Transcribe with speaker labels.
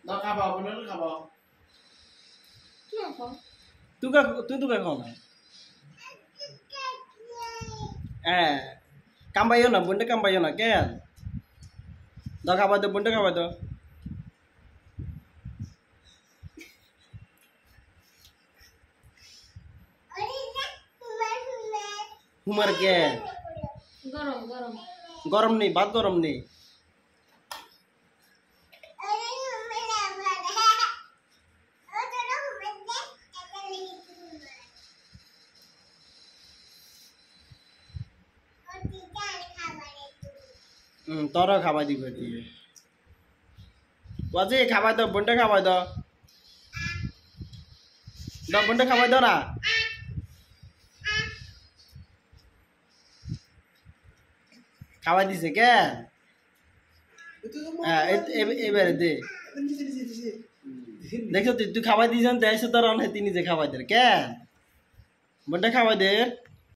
Speaker 1: দাও খাবাও বলে খাবাও
Speaker 2: তুই তো খাও না হ্যাঁ কামবাইও না বোনটা কামবাইও না কেন দাও খাবার দাও বোনটা খাবার দাও হুমার কে
Speaker 3: গরম গরম
Speaker 2: গরম নেই ভাত গরম নেই তোরা খাবার দিবে দিয়ে বাজে খাবার দাও বোনটা খাবার দাও দাও বোনটা খাবার দাও না খাবার দিছে কেন হ্যাঁ এবারে দে দেখছো তুই খাবার দিয়েছেন দেখছো তোর অনেক তিনি যে খাবার দে কেন বোনটা খাবার দে